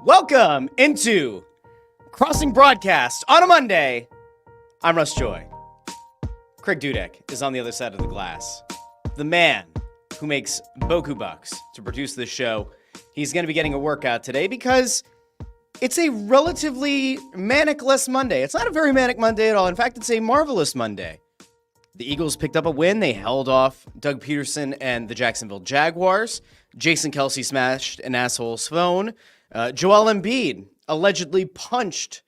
Welcome into Crossing Broadcast on a Monday. I'm Russ Joy. Craig Dudek is on the other side of the glass. The man who makes Boku bucks to produce this show. He's going to be getting a workout today because it's a relatively manic-less Monday. It's not a very manic Monday at all. In fact, it's a marvelous Monday. The Eagles picked up a win. They held off Doug Peterson and the Jacksonville Jaguars. Jason Kelce smashed an asshole's phone. Joel Embiid allegedly punched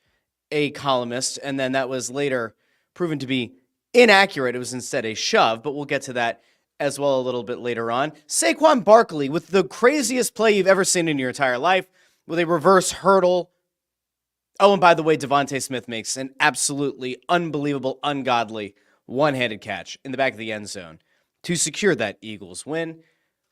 a columnist, and then that was later proven to be inaccurate. It was instead a shove, but we'll get to that as well a little bit later on. Saquon Barkley with the craziest play you've ever seen in your entire life with a reverse hurdle. Oh, and by the way, DeVonta Smith makes an absolutely unbelievable, ungodly one-handed catch in the back of the end zone to secure that Eagles win.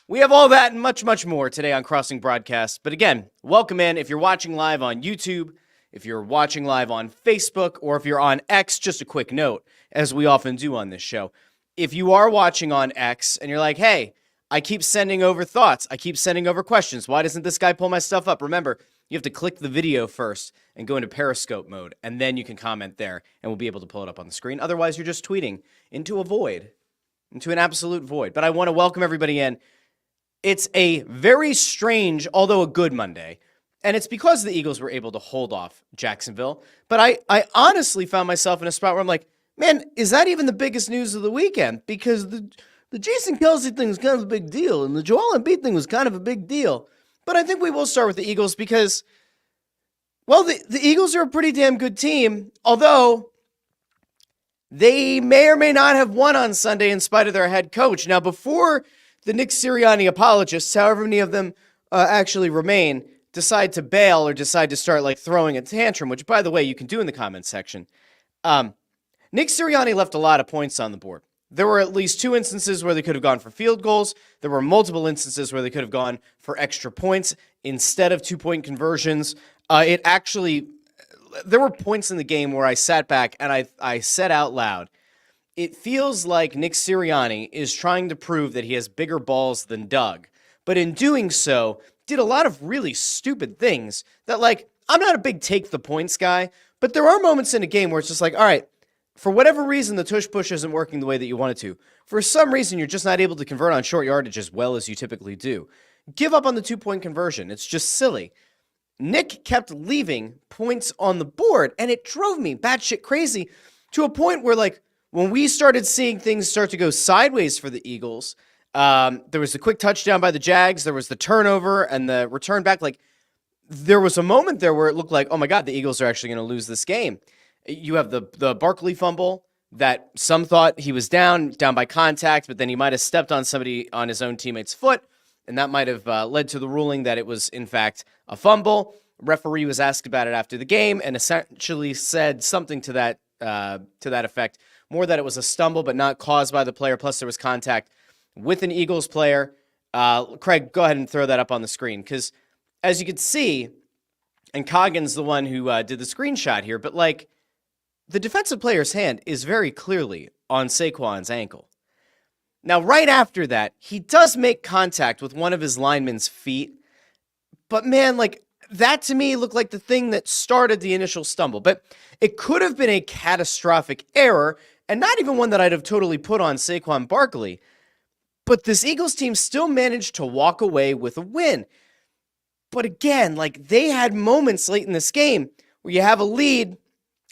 We have all that and much, much more today on Crossing Broadcast. But again, welcome in. If you're watching live on YouTube, if you're watching live on Facebook, or if you're on X, just a quick note, as we often do on this show. If you are watching on X and you're like, hey, I keep sending over thoughts, I keep sending over questions, why doesn't this guy pull my stuff up? Remember, you have to click the video first and go into Periscope mode, and then you can comment there, and we'll be able to pull it up on the screen. Otherwise, you're just tweeting into a void, into an absolute void. But I want to welcome everybody in. It's a very strange, although a good Monday, and it's because the Eagles were able to hold off Jacksonville. But I honestly found myself in a spot where I'm like, man, is that even the biggest news of the weekend? Because the Jason Kelce thing was kind of a big deal, and the Joel Embiid thing was kind of a big deal. But I think we will start with the Eagles because, well, the Eagles are a pretty damn good team, although they may or may not have won on Sunday in spite of their head coach. Now, before the Nick Sirianni apologists, however many of them actually remain, decide to bail or decide to start like throwing a tantrum, which, by the way, you can do in the comments section. Nick Sirianni left a lot of points on the board. There were at least two instances where they could have gone for field goals. There were multiple instances where they could have gone for extra points instead of two-point conversions. There were points in the game where I sat back and I said out loud, it feels like Nick Sirianni is trying to prove that he has bigger balls than Doug. But in doing so, did a lot of really stupid things that, like, I'm not a big take the points guy, but there are moments in a game where it's just like, all right, for whatever reason, the tush-push isn't working the way that you want it to. For some reason, you're just not able to convert on short yardage as well as you typically do. Give up on the two-point conversion. It's just silly. Nick kept leaving points on the board, and it drove me batshit crazy to a point where, like, when we started seeing things start to go sideways for the Eagles, there was the quick touchdown by the Jags, there was the turnover and the return back. Like, there was a moment there where it looked like, oh my God, the Eagles are actually going to lose this game. You have the Barkley fumble that some thought he was down by contact, but then he might have stepped on somebody on his own teammate's foot, and that might have led to the ruling that it was, in fact, a fumble. Referee was asked about it after the game and essentially said something to that effect. More that it was a stumble, but not caused by the player. Plus, there was contact with an Eagles player. Craig, go ahead and throw that up on the screen. Because as you can see, and Coggin's the one who did the screenshot here, but like the defensive player's hand is very clearly on Saquon's ankle. Now, right after that, he does make contact with one of his linemen's feet. But man, like that to me looked like the thing that started the initial stumble. But it could have been a catastrophic error, and not even one that I'd have totally put on Saquon Barkley. But this Eagles team still managed to walk away with a win. But again, like they had moments late in this game where you have a lead,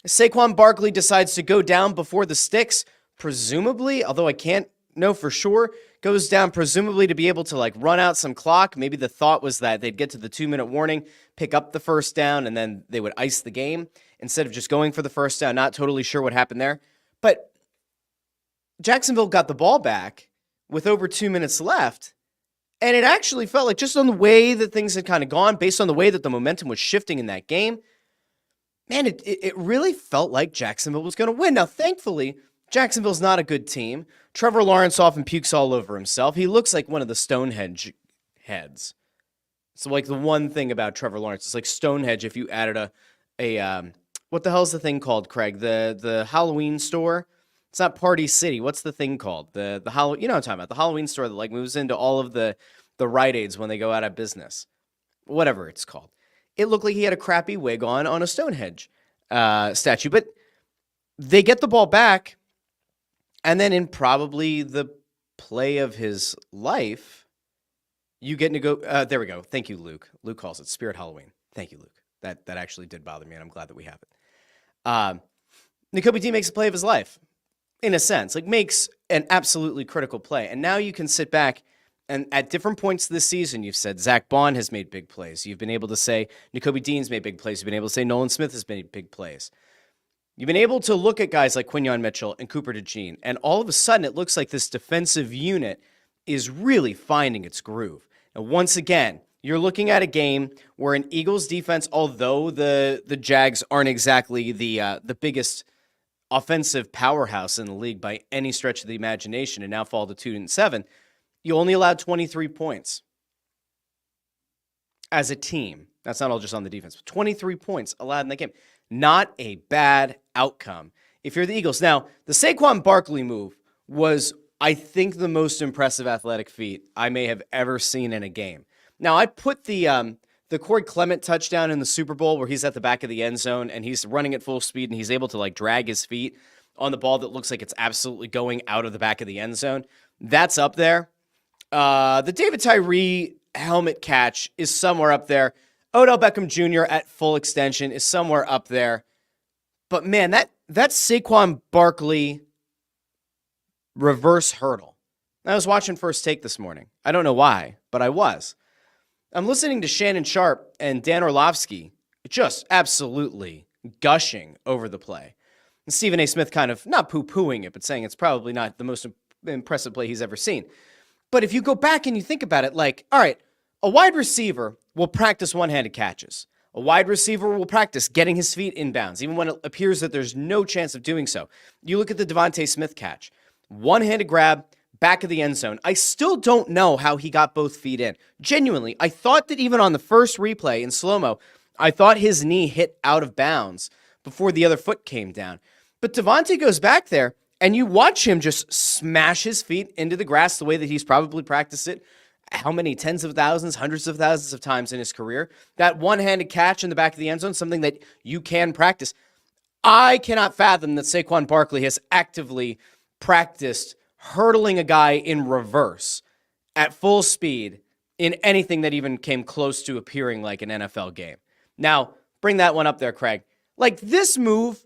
Saquon Barkley decides to go down before the sticks, presumably, although I can't know for sure, goes down presumably to be able to like run out some clock. Maybe the thought was that they'd get to the 2-minute warning, pick up the first down, and then they would ice the game instead of just going for the first down. Not totally sure what happened there. But Jacksonville got the ball back with over 2 minutes left, and it actually felt like, just on the way that things had kind of gone, based on the way that the momentum was shifting in that game, man, it really felt like Jacksonville was going to win. Now, thankfully, Jacksonville's not a good team. Trevor Lawrence often pukes all over himself. He looks like one of the Stonehenge heads. So, like, the one thing about Trevor Lawrence is like Stonehenge if you added a what the hell is the thing called, Craig? The Halloween store? It's not Party City. What's the thing called? The Halloween, you know what I'm talking about. The Halloween store that like moves into all of the Rite Aids when they go out of business. Whatever it's called. it looked like he had a crappy wig on a Stonehenge statue. But they get the ball back, and then in probably the play of his life, you get to go. There we go. Thank you, Luke. Luke calls it Spirit Halloween. Thank you, Luke. That actually did bother me, and I'm glad that we have it. Nakobe Dean makes a play of his life, in a sense, like makes an absolutely critical play. And now you can sit back, and at different points this season, you've said Zach Bond has made big plays. You've been able to say Nakobe Dean's made big plays. You've been able to say Nolan Smith has made big plays. You've been able to look at guys like Quinyon Mitchell and Cooper DeJean, and all of a sudden it looks like this defensive unit is really finding its groove. And once again, you're looking at a game where an Eagles defense, although the Jags aren't exactly the biggest offensive powerhouse in the league by any stretch of the imagination, and now fall to 2-7, you only allowed 23 points as a team. That's not all just on the defense, but 23 points allowed in that game. Not a bad outcome if you're the Eagles. Now, the Saquon Barkley move was, I think, the most impressive athletic feat I may have ever seen in a game. Now, I put the Corey Clement touchdown in the Super Bowl where he's at the back of the end zone and he's running at full speed and he's able to like drag his feet on the ball that looks like it's absolutely going out of the back of the end zone. That's up there. The David Tyree helmet catch is somewhere up there. Odell Beckham Jr. at full extension is somewhere up there. But man, that Saquon Barkley reverse hurdle. I was watching First Take this morning. I don't know why, but I was. I'm listening to Shannon Sharp and Dan Orlovsky just absolutely gushing over the play. And Stephen A. Smith kind of not poo-pooing it, but saying it's probably not the most impressive play he's ever seen. But if you go back and you think about it, like, all right, a wide receiver will practice one-handed catches. A wide receiver will practice getting his feet in bounds, even when it appears that there's no chance of doing so. You look at the DeVonta Smith catch. One-handed grab, back of the end zone. I still don't know how he got both feet in. Genuinely, I thought that even on the first replay in slow-mo, I thought his knee hit out of bounds before the other foot came down. But DeVonta goes back there, and you watch him just smash his feet into the grass the way that he's probably practiced it how many tens of thousands, hundreds of thousands of times in his career. That one-handed catch in the back of the end zone, something that you can practice. I cannot fathom that Saquon Barkley has actively practiced hurdling a guy in reverse at full speed in anything that even came close to appearing like an NFL game. Now, bring that one up there, Craig. Like this move,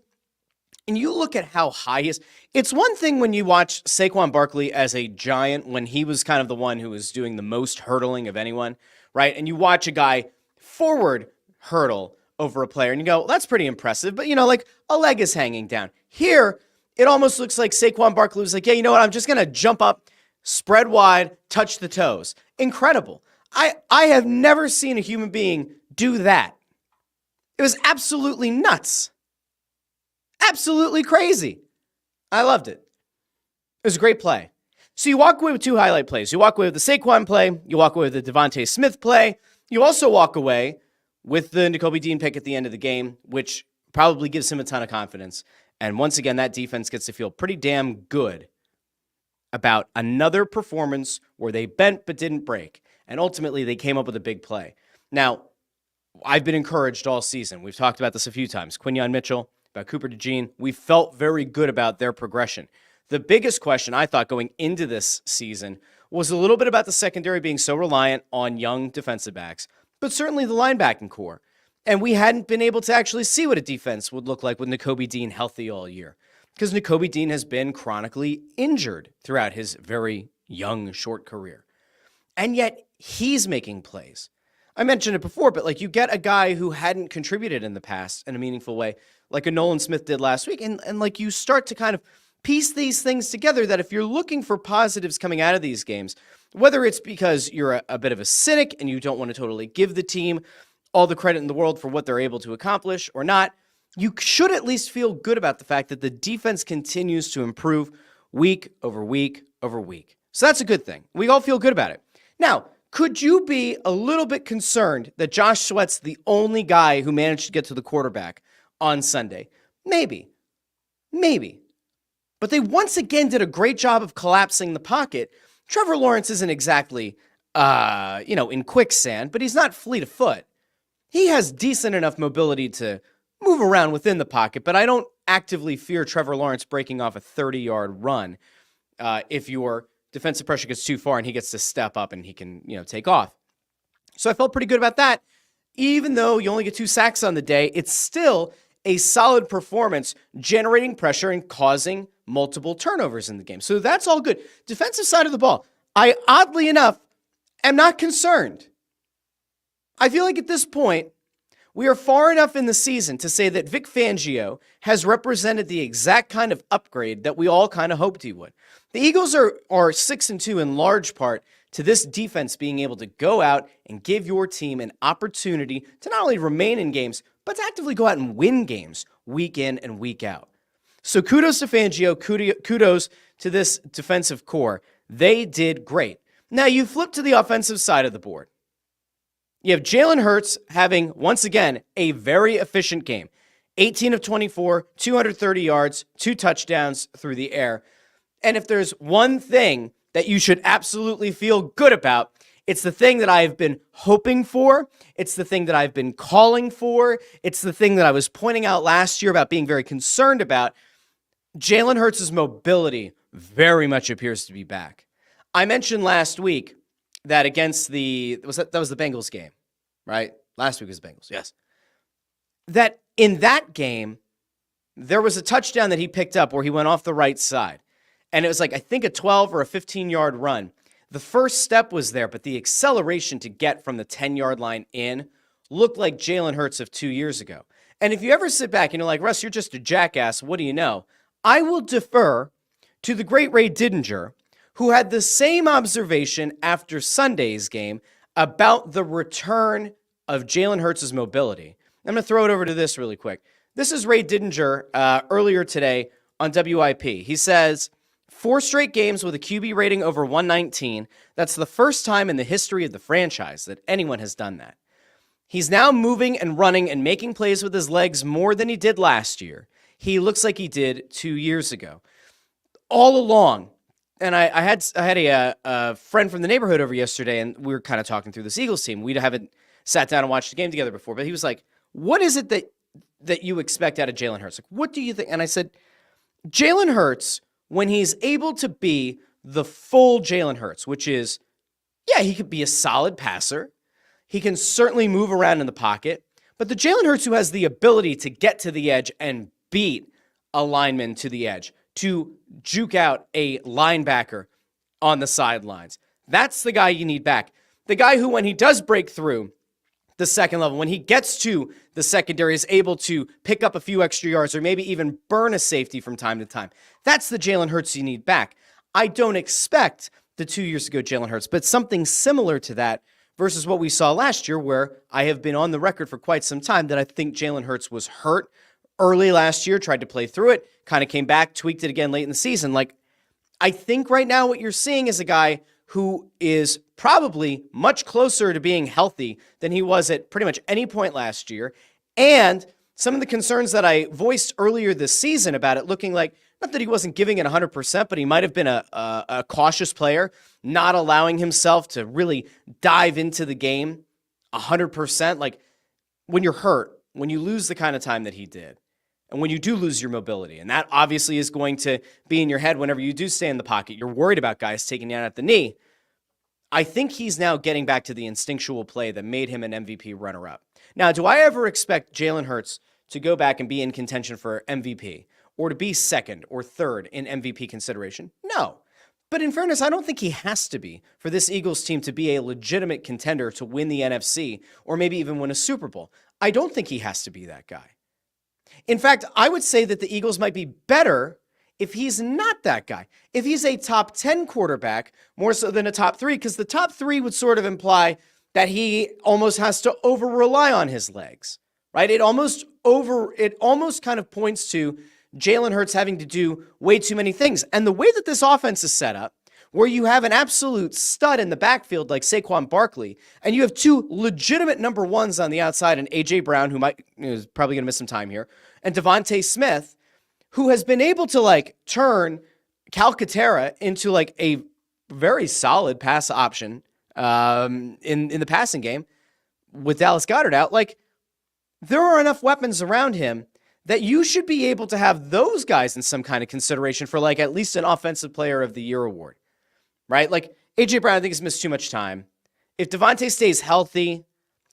and you look at how high he is. It's one thing when you watch Saquon Barkley as a giant, when he was kind of the one who was doing the most hurdling of anyone, right? And you watch a guy forward hurdle over a player, and you go, well, that's pretty impressive, but, like a leg is hanging down. Here, it almost looks like Saquon Barkley was like, yeah, you know what? I'm just going to jump up, spread wide, touch the toes. Incredible. I have never seen a human being do that. It was absolutely nuts. Absolutely crazy. I loved it. It was a great play. So you walk away with two highlight plays. You walk away with the Saquon play. You walk away with the DeVonta Smith play. You also walk away with the Nakobe Dean pick at the end of the game, which probably gives him a ton of confidence. And once again, that defense gets to feel pretty damn good about another performance where they bent but didn't break. And ultimately, they came up with a big play. Now, I've been encouraged all season. We've talked about this a few times. Quinyon Mitchell, about Cooper DeJean. We felt very good about their progression. The biggest question I thought going into this season was a little bit about the secondary being so reliant on young defensive backs, but certainly the linebacking core. And we hadn't been able to actually see what a defense would look like with Nakobe Dean healthy all year, because Nakobe Dean has been chronically injured throughout his very young, short career. And yet he's making plays. I mentioned it before, but like you get a guy who hadn't contributed in the past in a meaningful way, like a Nolan Smith did last week, and like you start to kind of piece these things together that if you're looking for positives coming out of these games, whether it's because you're a bit of a cynic and you don't want to totally give the team all the credit in the world for what they're able to accomplish or not, you should at least feel good about the fact that the defense continues to improve week over week over week. So that's a good thing. We all feel good about it. Now, could you be a little bit concerned that Josh Sweat's the only guy who managed to get to the quarterback on Sunday? Maybe. But they once again did a great job of collapsing the pocket. Trevor Lawrence isn't exactly, in quicksand, but he's not fleet of foot. he has decent enough mobility to move around within the pocket, but I don't actively fear Trevor Lawrence breaking off a 30-yard run if your defensive pressure gets too far and he gets to step up and he can, take off. So I felt pretty good about that. Even though you only get 2 sacks on the day, it's still a solid performance, generating pressure and causing multiple turnovers in the game. So that's all good. Defensive side of the ball, I oddly enough am not concerned. I feel like at this point, we are far enough in the season to say that Vic Fangio has represented the exact kind of upgrade that we all kind of hoped he would. The Eagles are 6-2 in large part to this defense being able to go out and give your team an opportunity to not only remain in games, but to actively go out and win games week in and week out. So kudos to Fangio, kudos to this defensive core. They did great. Now you flip to the offensive side of the board. You have Jalen Hurts having, once again, a very efficient game. 18 of 24, 230 yards, 2 touchdowns through the air. And if there's one thing that you should absolutely feel good about, it's the thing that I've been hoping for. It's the thing that I've been calling for. It's the thing that I was pointing out last year about being very concerned about. Jalen Hurts' mobility very much appears to be back. I mentioned last week that against that was the Bengals game, right? Last week was the Bengals, yes. That in that game, there was a touchdown that he picked up where he went off the right side. And it was like, I think a 12 or a 15-yard run. The first step was there, but the acceleration to get from the 10-yard line in looked like Jalen Hurts of 2 years ago. And if you ever sit back and you're like, Russ, you're just a jackass, what do you know? I will defer to the great Ray Didinger, who had the same observation after Sunday's game about the return of Jalen Hurts' mobility. I'm going to throw it over to this really quick. This is Ray Didinger earlier today on WIP. He says, 4 straight games with a QB rating over 119. That's the first time in the history of the franchise that anyone has done that. He's now moving and running and making plays with his legs more than he did last year. He looks like he did 2 years ago. All along, and I had a friend from the neighborhood over yesterday, and we were kind of talking through this Eagles team. We haven't sat down and watched the game together before, but he was like, what is it that you expect out of Jalen Hurts? Like, what do you think? And I said, Jalen Hurts, when he's able to be the full Jalen Hurts, which is, yeah, he could be a solid passer. He can certainly move around in the pocket. But the Jalen Hurts who has the ability to get to the edge and beat a lineman to the edge, to juke out a linebacker on the sidelines, that's the guy you need back. The guy who, when he does break through the second level, when he gets to the secondary, is able to pick up a few extra yards or maybe even burn a safety from time to time. That's the Jalen Hurts you need back. I don't expect the 2 years ago Jalen Hurts, but something similar to that versus what we saw last year, where I have been on the record for quite some time that I think Jalen Hurts was hurt early last year, tried to play through it, kind of came back, tweaked it again late in the season. Like, I think right now what you're seeing is a guy who is probably much closer to being healthy than he was at pretty much any point last year. And some of the concerns that I voiced earlier this season about it looking like, not that he wasn't giving it 100%, but he might have been a cautious player, not allowing himself to really dive into the game 100%. Like, when you're hurt, when you lose the kind of time that he did, and when you do lose your mobility, and that obviously is going to be in your head whenever you do stay in the pocket, you're worried about guys taking you out at the knee. I think he's now getting back to the instinctual play that made him an MVP runner-up. Now, do I ever expect Jalen Hurts to go back and be in contention for MVP or to be second or third in MVP consideration? No. But in fairness, I don't think he has to be for this Eagles team to be a legitimate contender to win the NFC or maybe even win a Super Bowl. I don't think he has to be that guy. In fact, I would say that the Eagles might be better if he's not that guy. If he's a top 10 quarterback, more so than a top 3, because the top 3 would sort of imply that he almost has to over-rely on his legs, right? It almost kind of points to Jalen Hurts having to do way too many things. And the way that this offense is set up, where you have an absolute stud in the backfield like Saquon Barkley, and you have 2 legitimate number 1s on the outside, and A.J. Brown, who is probably going to miss some time here, and DeVonta Smith, who has been able to turn Calcaterra into a very solid pass option in the passing game with Dallas Goedert out. there are enough weapons around him that you should be able to have those guys in some kind of consideration for like at least an offensive player of the year award, right? Like A.J. Brown, I think, has missed too much time. If DeVonta stays healthy,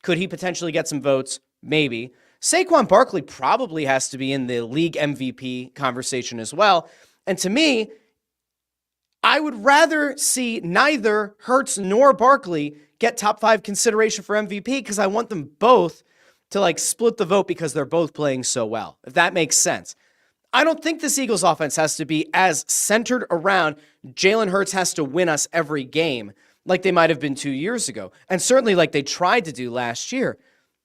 could he potentially get some votes? Maybe. Saquon Barkley probably has to be in the league MVP conversation as well. And to me, I would rather see neither Hurts nor Barkley get top 5 consideration for MVP because I want them both to like split the vote because they're both playing so well, if that makes sense. I don't think this Eagles offense has to be as centered around Jalen Hurts has to win us every game like they might have been 2 years ago. And certainly like they tried to do last year.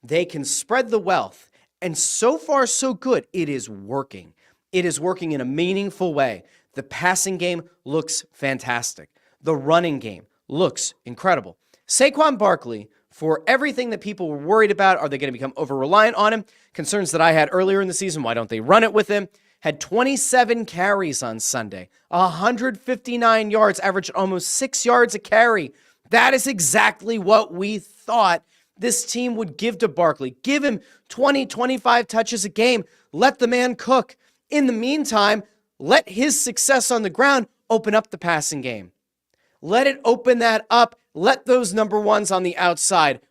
They can spread the wealth. And so far, so good. It is working. It is working in a meaningful way. The passing game looks fantastic. The running game looks incredible. Saquon Barkley, for everything that people were worried about, are they going to become over-reliant on him? Concerns that I had earlier in the season, why don't they run it with him? Had 27 carries on Sunday, 159 yards, averaged almost 6 yards a carry. That is exactly what we thought this team would give to Barkley. Give him 20, 25 touches a game. Let the man cook. In the meantime, let his success on the ground open up the passing game. Let it open that up. Let those number ones on the outside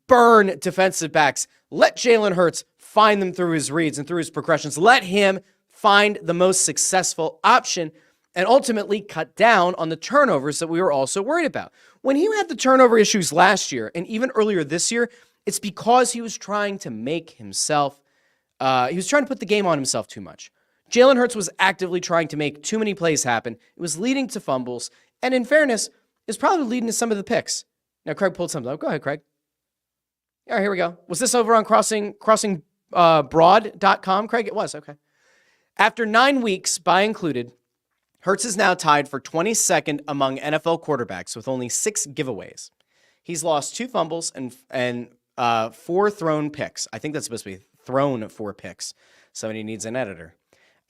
burn defensive backs. Let Jalen Hurts find them through his reads and through his progressions. Let him find the most successful option and ultimately cut down on the turnovers that we were also worried about. When he had the turnover issues last year and even earlier this year, it's because he was trying to make himself, he was trying to put the game on himself too much. Jalen Hurts was actively trying to make too many plays happen. It was leading to fumbles. And in fairness, it's probably leading to some of the picks. Now, Craig pulled something up. Go ahead, Craig. All right, here we go. Was this over on crossingbroad.com, Craig? It was, okay. After 9 weeks, by included, Hurts is now tied for 22nd among NFL quarterbacks with only 6 giveaways. He's lost 2 fumbles and 4 thrown picks. I think that's supposed to be thrown 4 picks. Somebody needs an editor.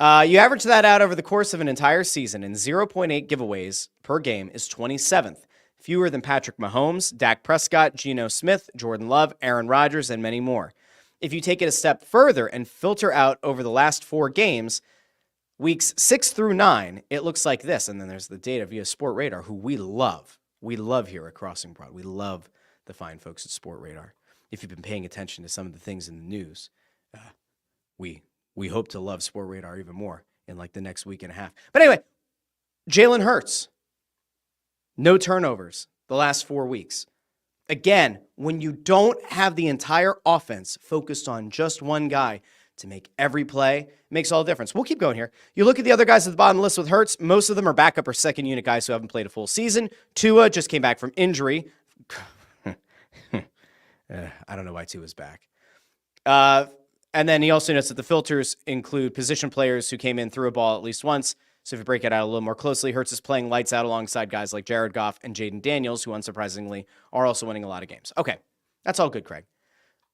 You average that out over the course of an entire season, and 0.8 giveaways per game is 27th, fewer than Patrick Mahomes, Dak Prescott, Geno Smith, Jordan Love, Aaron Rodgers, and many more. If you take it a step further and filter out over the last 4 games, weeks 6 through 9, it looks like this. And then there's the data via Sport Radar, who we love. We love here at Crossing Broad. We love the fine folks at Sport Radar. If you've been paying attention to some of the things in the news, we hope to love Sport Radar even more in like the next week and a half. But anyway, Jalen Hurts, no turnovers the last 4 weeks. Again, when you don't have the entire offense focused on just one guy to make every play, it makes all the difference. We'll keep going here. You look at the other guys at the bottom of the list with Hurts, most of them are backup or second unit guys who haven't played a full season. Tua just came back from injury. I don't know why Tua's back. And then he also notes that the filters include position players who came in through a ball at least once. So if you break it out a little more closely, Hurts is playing lights out alongside guys like Jared Goff and Jaden Daniels, who unsurprisingly are also winning a lot of games. Okay, that's all good, Craig.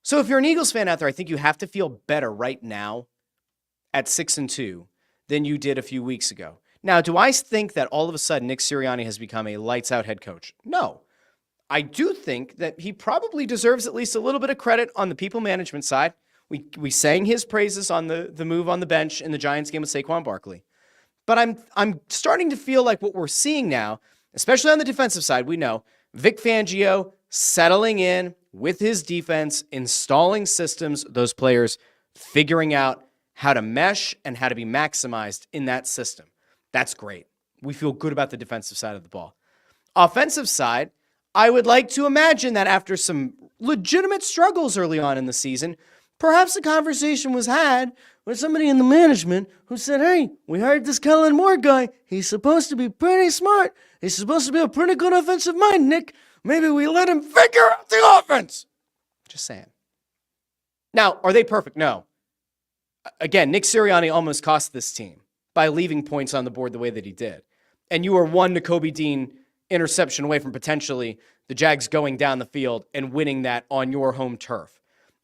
So if you're an Eagles fan out there, I think you have to feel better right now at 6-2 than you did a few weeks ago. Now, do I think that all of a sudden Nick Sirianni has become a lights out head coach? No. I do think that he probably deserves at least a little bit of credit on the people management side. We sang his praises on the move on the bench in the Giants game with Saquon Barkley. But I'm starting to feel like what we're seeing now, especially on the defensive side, we know Vic Fangio settling in with his defense, installing systems, those players figuring out how to mesh and how to be maximized in that system. That's great. We feel good about the defensive side of the ball. Offensive side, I would like to imagine that after some legitimate struggles early on in the season, perhaps a conversation was had with somebody in the management who said, hey, we hired this Kellen Moore guy. He's supposed to be pretty smart. He's supposed to be a pretty good offensive mind, Nick. Maybe we let him figure out the offense. Just saying. Now, are they perfect? No. Again, Nick Sirianni almost cost this team by leaving points on the board the way that he did. And you are one Nakobe Dean interception away from potentially the Jags going down the field and winning that on your home turf.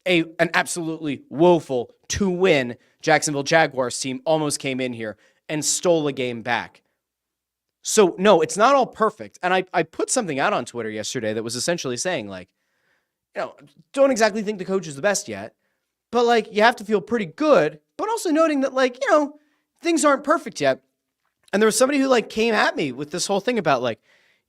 An absolutely woeful 2-win Jacksonville Jaguars team almost came in here and stole a game back. So, no, it's not all perfect. And I put something out on Twitter yesterday that was essentially saying, like, don't exactly think the coach is the best yet, but like you have to feel pretty good, but also noting that like, things aren't perfect yet. And there was somebody who like came at me with this whole thing about like,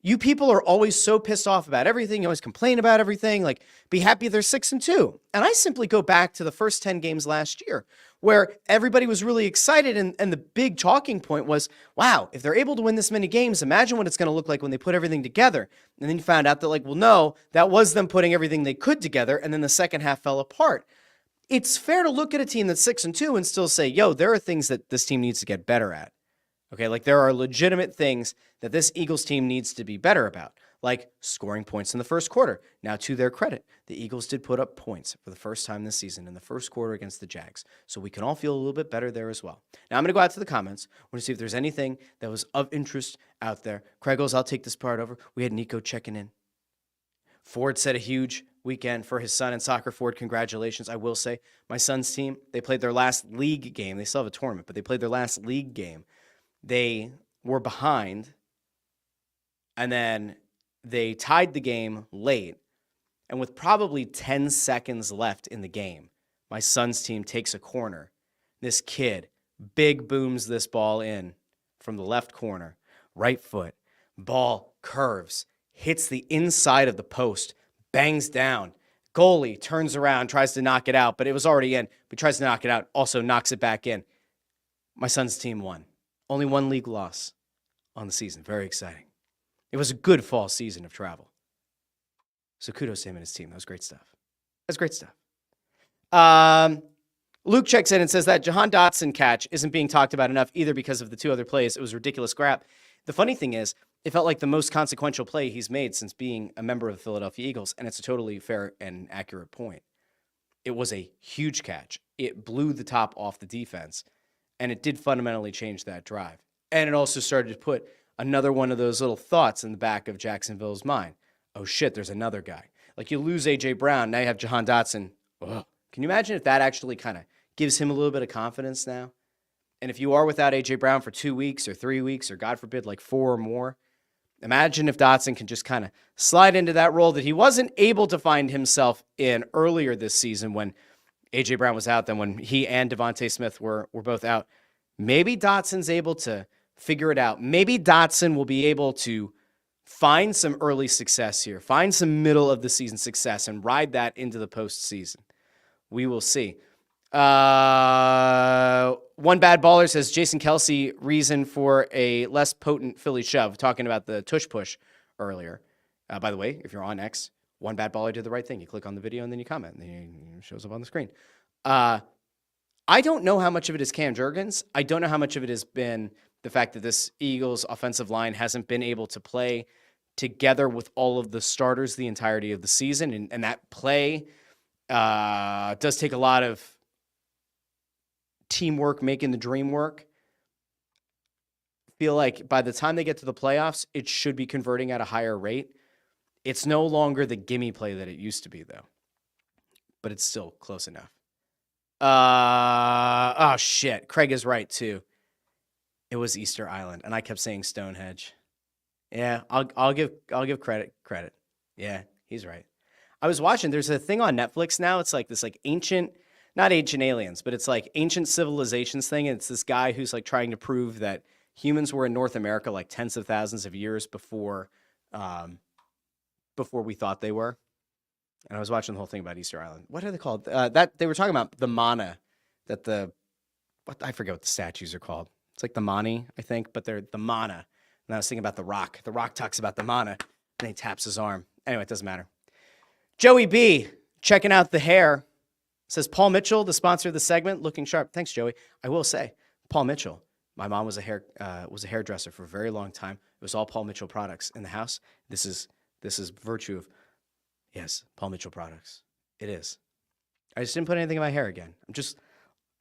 you people are always so pissed off about everything. You always complain about everything. Like, be happy they're 6-2. And I simply go back to the first 10 games last year where everybody was really excited. And the big talking point was, wow, if they're able to win this many games, imagine what it's going to look like when they put everything together. And then you found out that like, well, no, that was them putting everything they could together. And then the second half fell apart. It's fair to look at a team that's 6-2 and still say, yo, there are things that this team needs to get better at. Okay, like there are legitimate things that this Eagles team needs to be better about, like scoring points in the first quarter. Now, to their credit, the Eagles did put up points for the first time this season in the first quarter against the Jags, so we can all feel a little bit better there as well. Now, I'm going to go out to the comments. I want to see if there's anything that was of interest out there. Craig goes, I'll take this part over. We had Nico checking in. Ford said a huge weekend for his son in soccer. Ford, congratulations. I will say, my son's team, they played their last league game. They still have a tournament, but they played their last league game. They were behind, and then they tied the game late. And with probably 10 seconds left in the game, my son's team takes a corner. This kid big booms this ball in from the left corner, right foot. Ball curves, hits the inside of the post, bangs down. Goalie turns around, tries to knock it out, but it was already in. But tries to knock it out, also knocks it back in. My son's team won. Only one league loss on the season. Very exciting. It was a good fall season of travel. So kudos to him and his team. That was great stuff. That's great stuff. Luke checks in and says that Jahan Dotson catch isn't being talked about enough either because of the two other plays. It was ridiculous crap. The funny thing is, it felt like the most consequential play he's made since being a member of the Philadelphia Eagles, and it's a totally fair and accurate point. It was a huge catch. It blew the top off the defense. And it did fundamentally change that drive. And it also started to put another one of those little thoughts in the back of Jacksonville's mind. Oh, shit, there's another guy. Like you lose A.J. Brown, now you have Jahan Dotson. Ugh. Can you imagine if that actually kind of gives him a little bit of confidence now? And if you are without A.J. Brown for 2 weeks or 3 weeks or, God forbid, like 4 or more, imagine if Dotson can just kind of slide into that role that he wasn't able to find himself in earlier this season when A.J. Brown was out, then when he and DeVonta Smith were both out. Maybe Dotson's able to figure it out. Maybe Dotson will be able to find some early success here, find some middle of the season success, and ride that into the postseason. We will see. One Bad Baller says Jason Kelce reason for a less potent Philly shove, talking about the tush push earlier. By the way, if you're on X, One Bad Baller did the right thing. You click on the video and then you comment, and then it shows up on the screen. I don't know how much of it is Cam Jurgens. I don't know how much of it has been the fact that this Eagles offensive line hasn't been able to play together with all of the starters the entirety of the season. And that play does take a lot of teamwork, making the dream work. I feel like by the time they get to the playoffs, it should be converting at a higher rate. It's no longer the gimme play that it used to be, though. But it's still close enough. Oh, shit. Craig is right, too. It was Easter Island, and I kept saying Stonehenge. Yeah, I'll give credit. Yeah, he's right. I was watching, there's a thing on Netflix now. It's like this like ancient, not ancient aliens, but it's like ancient civilizations thing. And it's this guy who's like trying to prove that humans were in North America like tens of thousands of years before we thought they were. And I was watching the whole thing about Easter Island. What are they called? That they were talking about the mana that I forget what the statues are called. It's like the Mani, I think, but they're the mana. And I was thinking about The Rock. The Rock talks about the mana, and he taps his arm. Anyway, it doesn't matter. Joey B, checking out the hair, says Paul Mitchell, the sponsor of the segment, looking sharp. Thanks, Joey. I will say, Paul Mitchell. My mom was a hairdresser for a very long time. It was all Paul Mitchell products in the house. This is virtue of, yes, Paul Mitchell products. It is. I just didn't put anything in my hair again. I'm just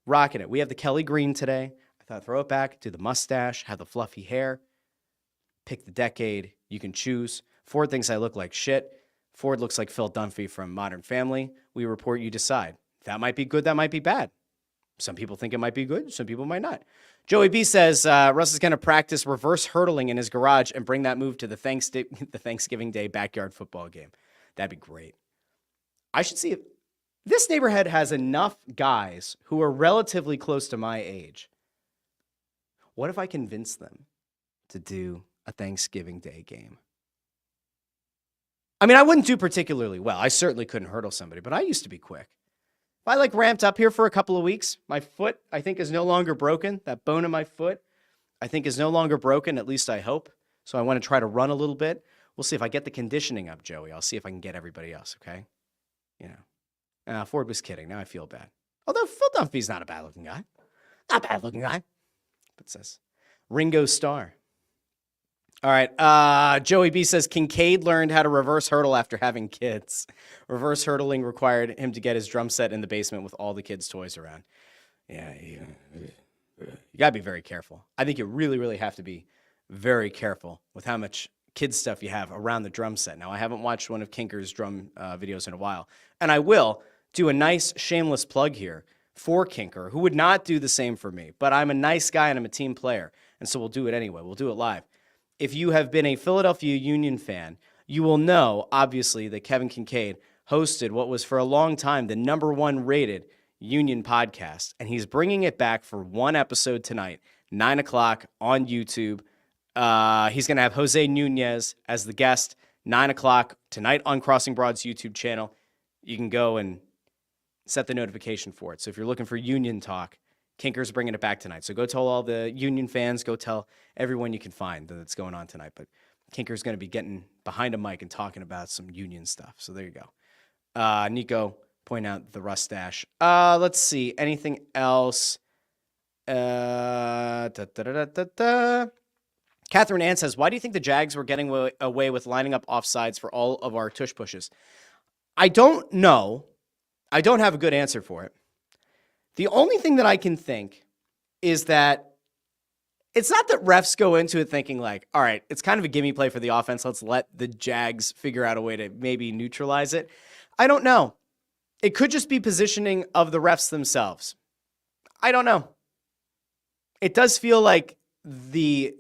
rocking it. We have the Kelly green today. I thought I'd throw it back, do the mustache, have the fluffy hair, pick the decade. You can choose. Ford thinks I look like shit. Ford looks like Phil Dunphy from Modern Family. We report, you decide. That might be good, that might be bad. Some people think it might be good, some people might not. Joey B says Russ is going to practice reverse hurdling in his garage and bring that move to the Thanksgiving Day backyard football game. That'd be great. I should see This neighborhood has enough guys who are relatively close to my age. What if I convince them to do a Thanksgiving Day game? I mean, I wouldn't do particularly well. I certainly couldn't hurdle somebody, but I used to be quick. If I ramped up here for a couple of weeks, my foot, I think, is no longer broken. That bone in my foot, I think, is no longer broken, at least I hope. So I want to try to run a little bit. We'll see if I get the conditioning up, Joey. I'll see if I can get everybody else, okay? Ford was kidding. Now I feel bad. Although Phil Dunphy's not a bad-looking guy. Not a bad-looking guy. But it says Ringo Starr. All right. Joey B says Kincaid learned how to reverse hurdle after having kids. Reverse hurdling required him to get his drum set in the basement with all the kids' toys around. Yeah, you got to be very careful. I think you really, really have to be very careful with how much kids stuff you have around the drum set. Now, I haven't watched one of Kinker's drum videos in a while, and I will do a nice shameless plug here for Kinker, who would not do the same for me, but I'm a nice guy and I'm a team player, and so we'll do it anyway. We'll do it live. If you have been a Philadelphia Union fan, you will know, obviously, that Kevin Kincaid hosted what was for a long time the #1 rated Union podcast, and he's bringing it back for one episode tonight, 9 o'clock on YouTube. He's going to have Jose Nunez as the guest, 9 o'clock tonight on Crossing Broad's YouTube channel. You can go and set the notification for it. So if you're looking for Union talk, Kinker's bringing it back tonight. So go tell all the Union fans, go tell everyone you can find that it's going on tonight. But Kinker's going to be getting behind a mic and talking about some Union stuff. So there you go. Nico, point out the Russ stash. Let's see. Anything else? Catherine Ann says, why do you think the Jags were getting away with lining up offsides for all of our tush pushes? I don't know. I don't have a good answer for it. The only thing that I can think is that it's not that refs go into it thinking all right, it's kind of a gimme play for the offense. Let's let the Jags figure out a way to maybe neutralize it. I don't know. It could just be positioning of the refs themselves. I don't know. It does feel like the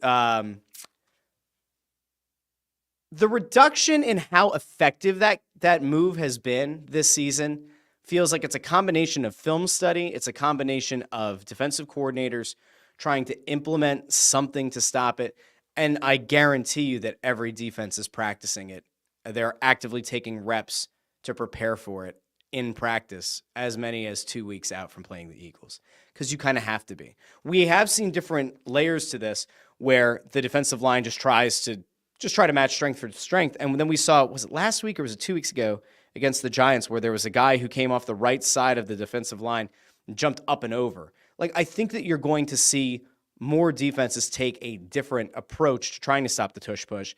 reduction in how effective that move has been this season feels like it's a combination of film study. It's a combination of defensive coordinators trying to implement something to stop it. And I guarantee you that every defense is practicing it. They're actively taking reps to prepare for it in practice, as many as 2 weeks out from playing the Eagles, because you kind of have to be. We have seen different layers to this where the defensive line just try to match strength for strength. And then we saw, was it last week or was it 2 weeks ago against the Giants, where there was a guy who came off the right side of the defensive line and jumped up and over. I think that you're going to see more defenses take a different approach to trying to stop the tush push.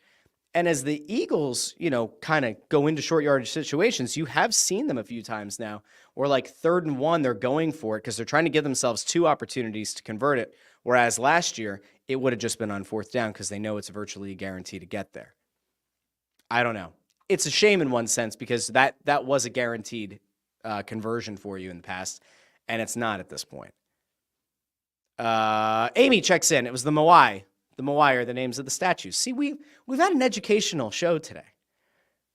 And as the Eagles, kind of go into short yardage situations, you have seen them a few times now where 3rd and 1, they're going for it because they're trying to give themselves 2 opportunities to convert it. Whereas last year, it would have just been on 4th down because they know it's virtually a guarantee to get there. I don't know. It's a shame in one sense because that was a guaranteed conversion for you in the past, and it's not at this point. Amy checks in. It was the Moai. The Moai are the names of the statues. See, we've had an educational show today.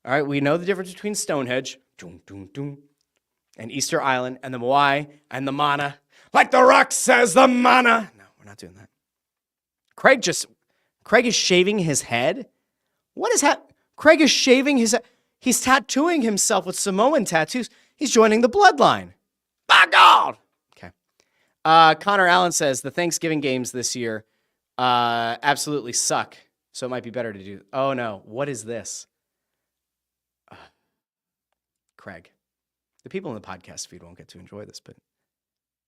All right, we know the difference between Stonehenge and Easter Island and the Moai and the Mana. Like the Rock says, the Mana. No, we're not doing that. Craig is shaving his head? What is happening? Craig is shaving his head. He's tattooing himself with Samoan tattoos. He's joining the bloodline. By God! Okay. Connor Allen says, the Thanksgiving games this year absolutely suck, so it might be better to do. Oh, no. What is this? Craig. The people in the podcast feed won't get to enjoy this, but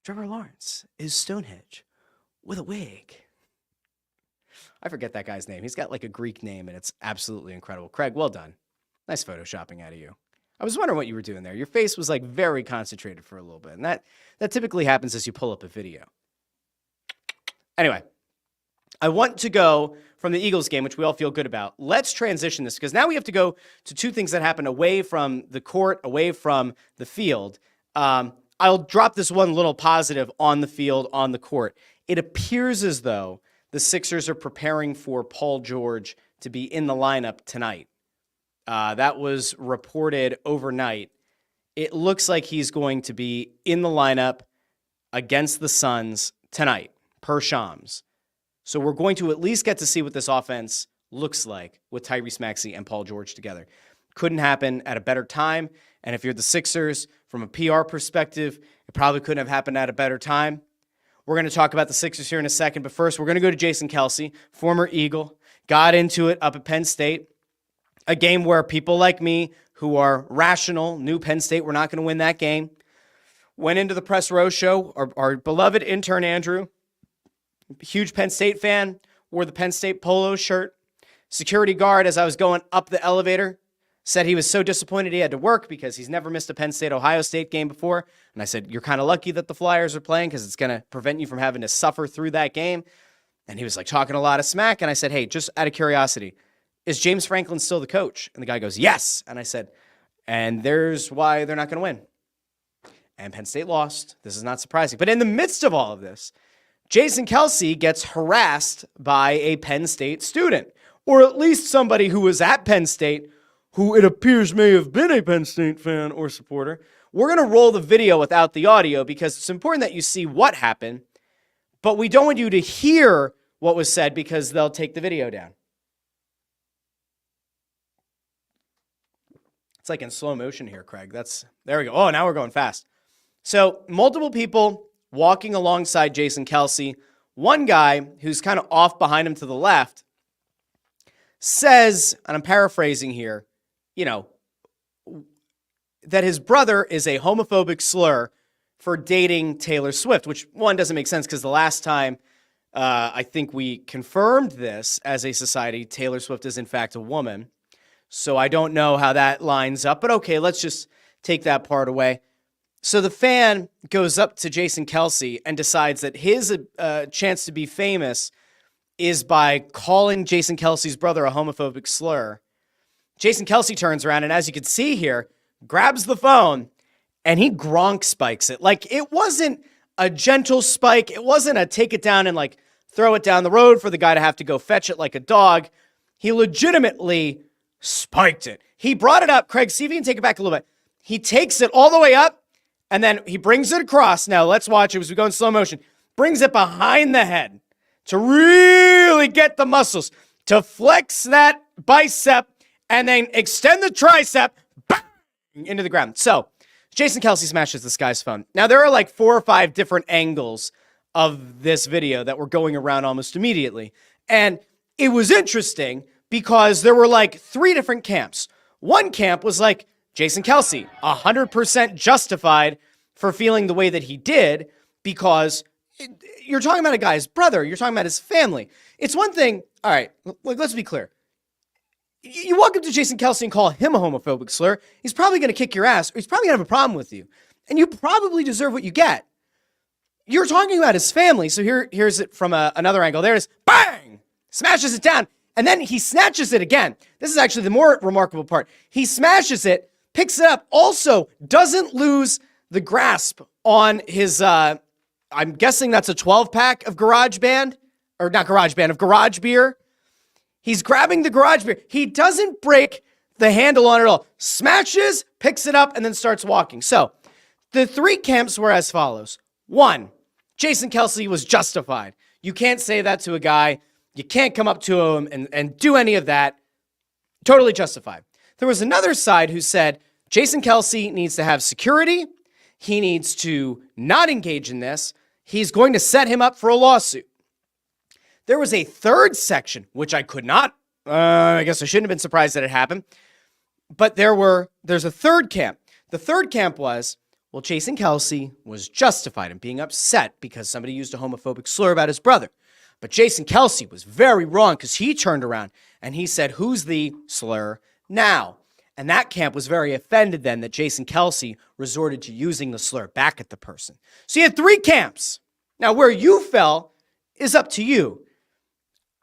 Trevor Lawrence is Stonehenge with a wig. I forget that guy's name. He's got a Greek name, and it's absolutely incredible. Craig, well done. Nice photoshopping out of you. I was wondering what you were doing there. Your face was very concentrated for a little bit, and that typically happens as you pull up a video. Anyway, I want to go from the Eagles game, which we all feel good about. Let's transition this because now we have to go to 2 things that happen away from the court, away from the field. I'll drop this one little positive on the field, on the court. It appears as though the Sixers are preparing for Paul George to be in the lineup tonight. That was reported overnight. it looks like he's going to be in the lineup against the Suns tonight, per Shams. So we're going to at least get to see what this offense looks like with Tyrese Maxey and Paul George together. Couldn't happen at a better time. And if you're the Sixers, from a PR perspective, it probably couldn't have happened at a better time. We're going to talk about the Sixers here in a second, but first we're going to go to Jason Kelce, former Eagle, got into it up at Penn State, a game where people like me who are rational knew Penn State were not going to win that game. Went into the Press Row show, our beloved intern Andrew, huge Penn State fan, wore the Penn State polo shirt. Security guard, as I was going up the elevator, said he was so disappointed he had to work because he's never missed a Penn State-Ohio State game before. And I said, you're kind of lucky that the Flyers are playing because it's going to prevent you from having to suffer through that game. And he was like talking a lot of smack. And I said, hey, just out of curiosity, is James Franklin still the coach? And the guy goes, yes. And I said, and there's why they're not going to win. And Penn State lost. This is not surprising. But in the midst of all of this, Jason Kelce gets harassed by a Penn State student, or at least somebody who was at Penn State who it appears may have been a Penn State fan or supporter. We're going to roll the video without the audio because it's important that you see what happened, but we don't want you to hear what was said because they'll take the video down. It's like in slow motion here, Craig. There we go. Oh, now we're going fast. So multiple people walking alongside Jason Kelce. One guy who's kind of off behind him to the left says, and I'm paraphrasing here, that his brother is a homophobic slur for dating Taylor Swift, which one doesn't make sense because the last time I think we confirmed this as a society, Taylor Swift is in fact a woman. So I don't know how that lines up, but okay, let's just take that part away. So the fan goes up to Jason Kelce and decides that his chance to be famous is by calling Jason Kelce's brother a homophobic slur. Jason Kelce turns around and, as you can see here, grabs the phone and he Gronk spikes it. Like, it wasn't a gentle spike. It wasn't a take it down and like throw it down the road for the guy to have to go fetch it like a dog. He legitimately spiked it. He brought it up. Craig, see if you can take it back a little bit. He takes it all the way up and then he brings it across. Now let's watch it as we go in slow motion. Brings it behind the head to really get the muscles, to flex that bicep and then extend the tricep bang, into the ground. So Jason Kelce smashes this guy's phone. Now, there are like 4 or 5 different angles of this video that were going around almost immediately. And it was interesting because there were like 3 different camps. One camp was like, Jason Kelce, 100% justified for feeling the way that he did because you're talking about a guy's brother. You're talking about his family. It's one thing. All right, let's be clear. You walk up to Jason Kelce and call him a homophobic slur, he's probably going to kick your ass, or he's probably going to have a problem with you. And you probably deserve what you get. You're talking about his family, so here's it from another angle. There it is, bang! Smashes it down, and then he snatches it again. This is actually the more remarkable part. He smashes it, picks it up, also doesn't lose the grasp on his, I'm guessing that's a 12-pack of Garage Beer. He's grabbing the garage beer. He doesn't break the handle on it at all. Smashes, picks it up, and then starts walking. So the 3 camps were as follows. 1, Jason Kelce was justified. You can't say that to a guy. You can't come up to him and do any of that. Totally justified. There was another side who said Jason Kelce needs to have security. He needs to not engage in this. He's going to set him up for a lawsuit. There was a third section, which I could not, I guess I shouldn't have been surprised that it happened. But there's a third camp. The third camp was, well, Jason Kelce was justified in being upset because somebody used a homophobic slur about his brother. But Jason Kelce was very wrong because he turned around and he said, who's the slur now? And that camp was very offended then that Jason Kelce resorted to using the slur back at the person. So you had 3 camps. Now, where you fell is up to you.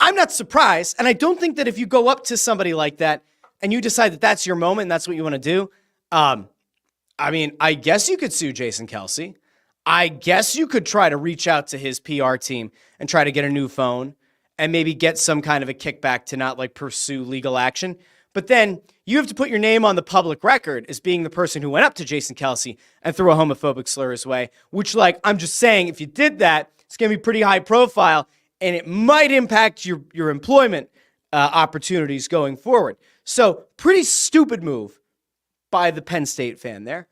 I'm not surprised, and I don't think that if you go up to somebody like that and you decide that that's your moment and that's what you want to do, I guess you could sue Jason Kelce. I guess you could try to reach out to his PR team and try to get a new phone and maybe get some kind of a kickback to not like pursue legal action. But then you have to put your name on the public record as being the person who went up to Jason Kelce and threw a homophobic slur his way, which, like, I'm just saying, if you did that, it's going to be pretty high profile, and it might impact your employment opportunities going forward. So pretty stupid move by the Penn State fan there.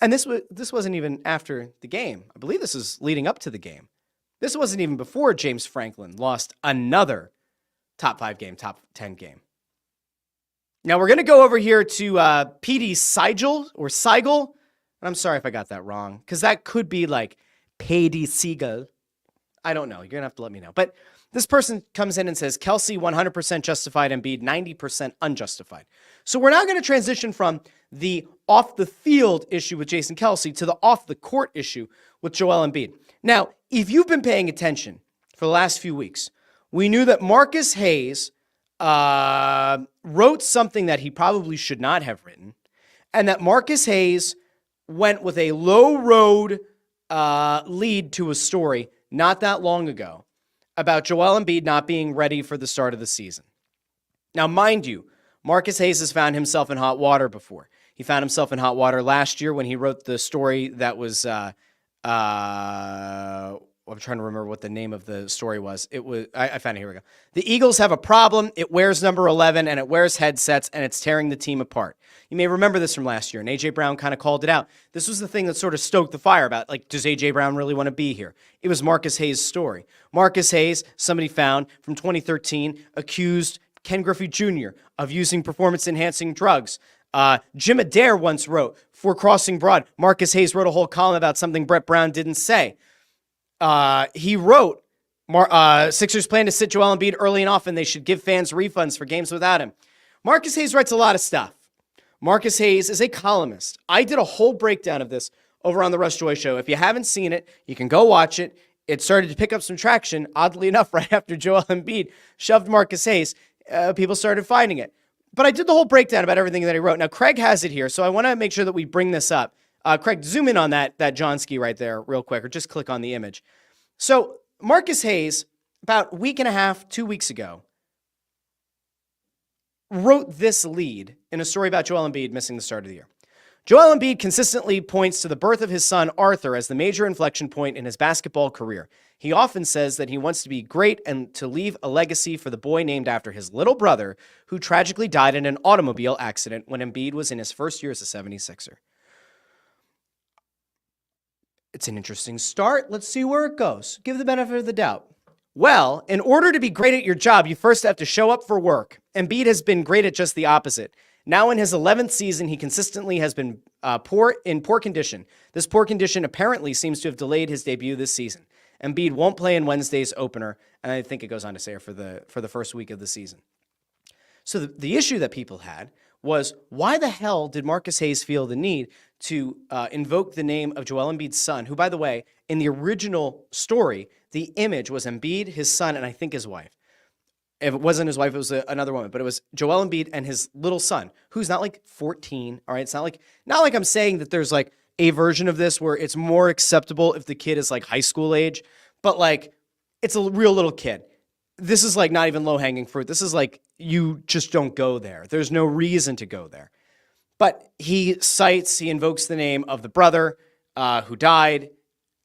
And this wasn't even after the game. I believe this is leading up to the game. This wasn't even before James Franklin lost another top 5 game, top 10 game. Now we're going to go over here to PD Seigel. I'm sorry if I got that wrong, because that could be like PD Seagull. I don't know. You're going to have to let me know. But this person comes in and says, Kelce 100% justified, Embiid 90% unjustified. So we're now going to transition from the off-the-field issue with Jason Kelce to the off-the-court issue with Joel Embiid. Now, if you've been paying attention for the last few weeks, we knew that Marcus Hayes wrote something that he probably should not have written, and that Marcus Hayes went with a low-road lead to a story not that long ago about Joel Embiid not being ready for the start of the season. Now, mind you, Marcus Hayes has found himself in hot water before. He found himself in hot water last year when he wrote the story that was, I'm trying to remember what the name of the story was. I found it, here we go. The Eagles have a problem. It wears number 11 and it wears headsets and it's tearing the team apart. You may remember this from last year, and A.J. Brown kind of called it out. This was the thing that sort of stoked the fire about, like, does A.J. Brown really want to be here? It was Marcus Hayes' story. Marcus Hayes, somebody found from 2013, accused Ken Griffey Jr. of using performance-enhancing drugs. Jim Adair once wrote, for Crossing Broad, Marcus Hayes wrote a whole column about something Brett Brown didn't say. He wrote, Sixers plan to sit Joel Embiid early and often. They should give fans refunds for games without him. Marcus Hayes writes a lot of stuff. Marcus Hayes is a columnist. I did a whole breakdown of this over on the Russ Joy Show. If you haven't seen it, you can go watch it. It started to pick up some traction, oddly enough, right after Joel Embiid shoved Marcus Hayes. People started finding it. But I did the whole breakdown about everything that he wrote. Now, Craig has it here, so I want to make sure that we bring this up. Craig, zoom in on that Johnski right there real quick, or just click on the image. So Marcus Hayes, about a week and a half, 2 weeks ago, wrote this lead in a story about Joel Embiid missing the start of the year. Joel Embiid consistently points to the birth of his son, Arthur, as the major inflection point in his basketball career. He often says that he wants to be great and to leave a legacy for the boy named after his little brother, who tragically died in an automobile accident when Embiid was in his first year as a 76er. It's an interesting start. Let's see where it goes. Give the benefit of the doubt. Well, in order to be great at your job, you first have to show up for work. Embiid has been great at just the opposite. Now in his 11th season, he consistently has been poor condition. This poor condition apparently seems to have delayed his debut this season. Embiid won't play in Wednesday's opener, and I think it goes on to say for the first week of the season. So the issue that people had was, why the hell did Marcus Hayes feel the need to invoke the name of Joel Embiid's son, who, by the way, in the original story, the image was Embiid, his son, and I think his wife. If it wasn't his wife, it was another woman, but it was Joel Embiid and his little son, who's not like 14, all right? It's not like I'm saying that there's like a version of this where it's more acceptable if the kid is like high school age, but like it's a real little kid. This is like not even low-hanging fruit. This is like, you just don't go there. There's no reason to go there. But he invokes the name of the brother who died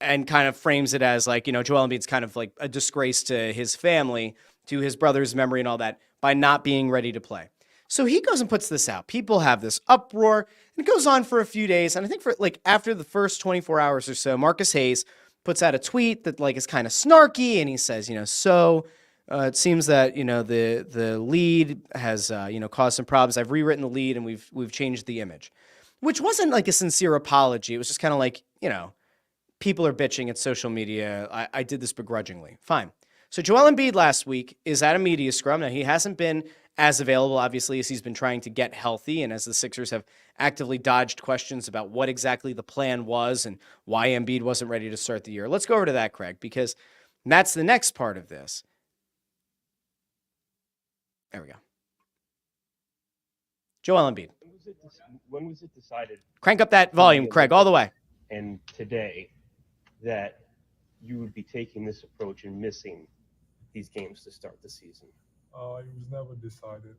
and kind of frames it as like, Joel Embiid's kind of like a disgrace to his family, to his brother's memory and all that, by not being ready to play. So he goes and puts this out. People have this uproar, and it goes on for a few days. And I think for like after the first 24 hours or so, Marcus Hayes puts out a tweet that like is kind of snarky, and he says, it seems that the lead has caused some problems. I've rewritten the lead, and we've changed the image, which wasn't like a sincere apology. It was just kind of like, people are bitching at social media. I did this begrudgingly. Fine. So Joel Embiid last week is at a media scrum. Now, he hasn't been as available, obviously, as he's been trying to get healthy, and as the Sixers have actively dodged questions about what exactly the plan was and why Embiid wasn't ready to start the year. Let's go over to that, Craig, because that's the next part of this. There we go. Joel Embiid. When was it decided? Crank up that volume, Craig, all the way. And today, that you would be taking this approach and missing these games to start the season. It was never decided.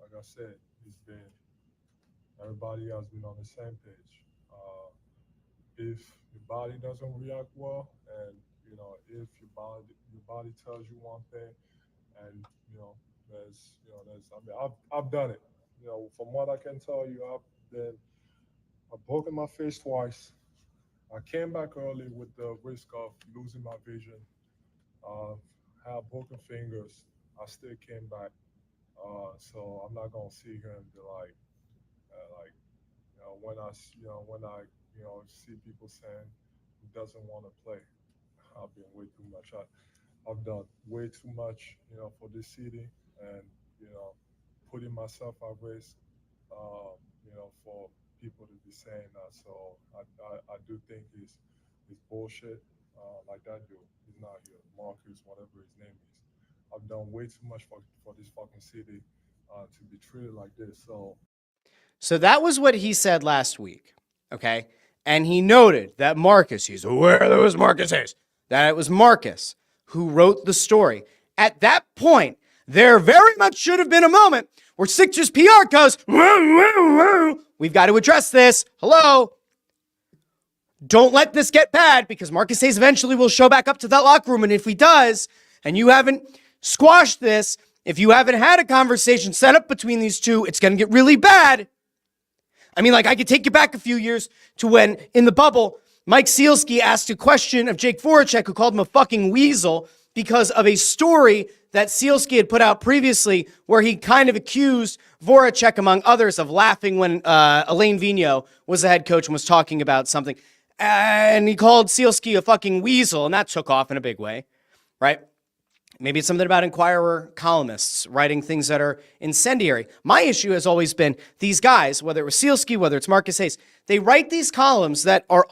Like I said, it's been everybody has been on the same page. If your body doesn't react well, and if your body tells you one thing, and there's I mean I've done it. From what I can tell you, I've broken my face twice. I came back early with the risk of losing my vision. Uh, had broken fingers. I still came back. So I'm not gonna sit here and be like when I see people saying he doesn't want to play. I've been way too much. I've done way too much, for this city, and you know, putting myself at risk, for people to be saying that. So I do think it's bullshit. Like that dude, he's not here. Marcus, whatever his name is. I've done way too much for this fucking city to be treated like this. So that was what he said last week, okay? And he noted that he's aware that it was Marcus Hayes, that it was Marcus who wrote the story. At that point, there very much should have been a moment where Sixers PR goes, we've got to address this. Hello? Don't let this get bad, because Marcus Hayes eventually will show back up to that locker room. And if he does, and you haven't squashed this, if you haven't had a conversation set up between these two, it's going to get really bad. I mean, I could take you back a few years to when, in the bubble, Mike Sealski asked a question of Jake Voracek, who called him a fucking weasel because of a story that Sealski had put out previously where he kind of accused Voracek, among others, of laughing when Alain Vigneault was the head coach and was talking about something. And he called Sealski a fucking weasel, and that took off in a big way, right? Maybe it's something about Inquirer columnists writing things that are incendiary. My issue has always been these guys, whether it was Sealski, whether it's Marcus Hayes, they write these columns that are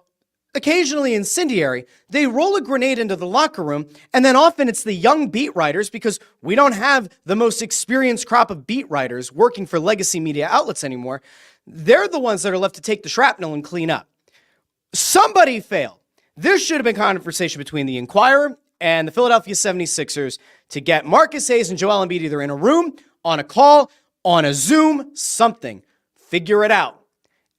occasionally incendiary. They roll a grenade into the locker room, and then often it's the young beat writers, because we don't have the most experienced crop of beat writers working for legacy media outlets anymore. They're the ones that are left to take the shrapnel and clean up. Somebody failed. There should have been conversation between the Inquirer and the Philadelphia 76ers to get Marcus Hayes and Joel Embiid either in a room, on a call, on a Zoom, something. Figure it out.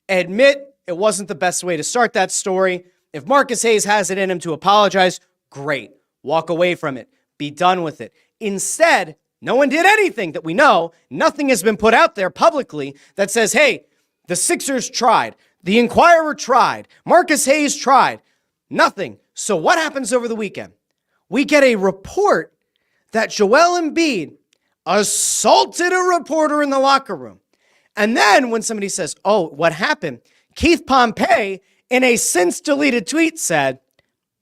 Admit it wasn't the best way to start that story. If Marcus Hayes has it in him to apologize, great. Walk away from it. Be done with it. Instead, no one did anything that we know. Nothing has been put out there publicly that says, hey, the Sixers tried. The Inquirer tried. Marcus Hayes tried. Nothing. So what happens over the weekend? We get a report that Joel Embiid assaulted a reporter in the locker room. And then when somebody says, oh, what happened? Keith Pompey, in a since-deleted tweet, said,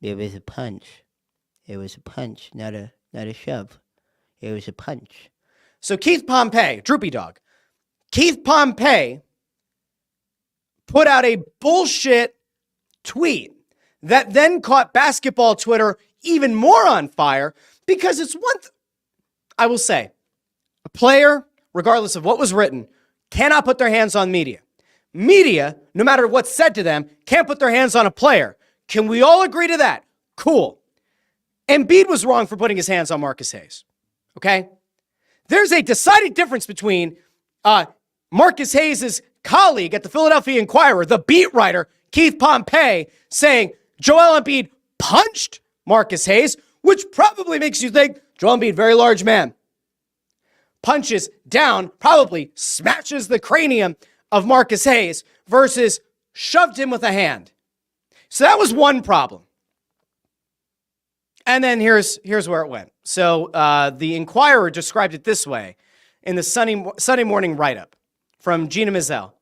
it was a punch. It was a punch, not a shove. It was a punch. So Keith Pompey, droopy dog, Keith Pompey put out a bullshit tweet that then caught basketball Twitter even more on fire, because it's I will say, a player, regardless of what was written, cannot put their hands on media. Media, no matter what's said to them, can't put their hands on a player. Can we all agree to that? Cool. Embiid was wrong for putting his hands on Marcus Hayes. Okay? There's a decided difference between Marcus Hayes' colleague at the Philadelphia Inquirer, the beat writer, Keith Pompey, saying Joel Embiid punched Marcus Hayes, which probably makes you think Joel Embiid, very large man, punches down, probably smashes the cranium of Marcus Hayes, versus shoved him with a hand. So that was one problem. And then here's where it went. So the Inquirer described it this way in the Sunday morning write-up from Gina Mizell.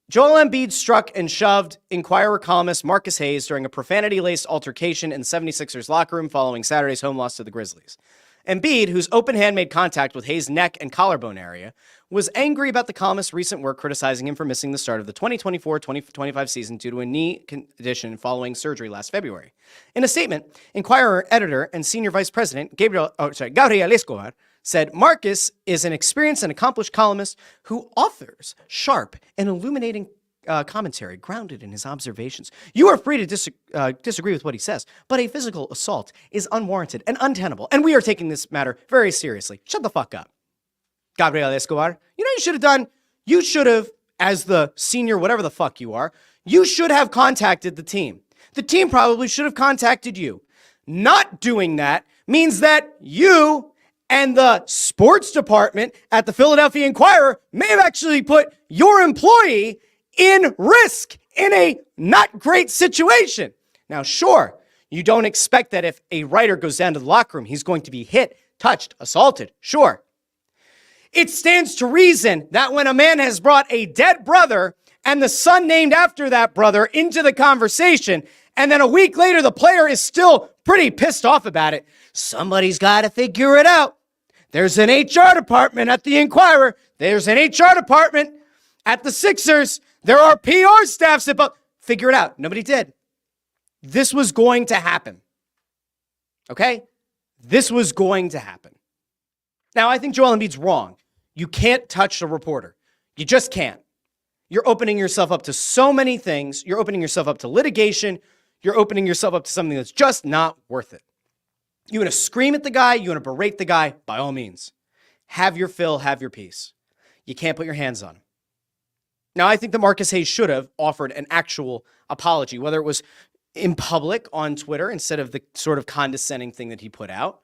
Joel Embiid struck and shoved Inquirer columnist Marcus Hayes during a profanity-laced altercation in the 76ers locker room following Saturday's home loss to the Grizzlies. Embiid, whose open hand made contact with Hayes' neck and collarbone area, was angry about the columnist's recent work criticizing him for missing the start of the 2024-2025 season due to a knee condition following surgery last February. In a statement, Inquirer editor and senior vice president Gabriel Escobar said Marcus is an experienced and accomplished columnist who authors sharp and illuminating commentary grounded in his observations. You are free to disagree with what he says, but a physical assault is unwarranted and untenable, and we are taking this matter very seriously. Shut the fuck up. Gabriel Escobar, you know what you should have done? You should have, as the senior whatever the fuck you are, you should have contacted the team. The team probably should have contacted you. Not doing that means that you and the sports department at the Philadelphia Inquirer may have actually put your employee in risk in a not great situation. Now, sure, you don't expect that if a writer goes down to the locker room, he's going to be hit, touched, assaulted. Sure. It stands to reason that when a man has brought a dead brother and the son named after that brother into the conversation, and then a week later the player is still pretty pissed off about it, somebody's got to figure it out. There's an HR department at the Inquirer. There's an HR department at the Sixers. There are PR staffs that figure it out. Nobody did. This was going to happen. Okay? This was going to happen. Now, I think Joel Embiid's wrong. You can't touch a reporter. You just can't. You're opening yourself up to so many things. You're opening yourself up to litigation. You're opening yourself up to something that's just not worth it. You want to scream at the guy, you want to berate the guy, by all means. Have your fill, have your piece. You can't put your hands on him. Now, I think that Marcus Hayes should have offered an actual apology, whether it was in public on Twitter instead of the sort of condescending thing that he put out,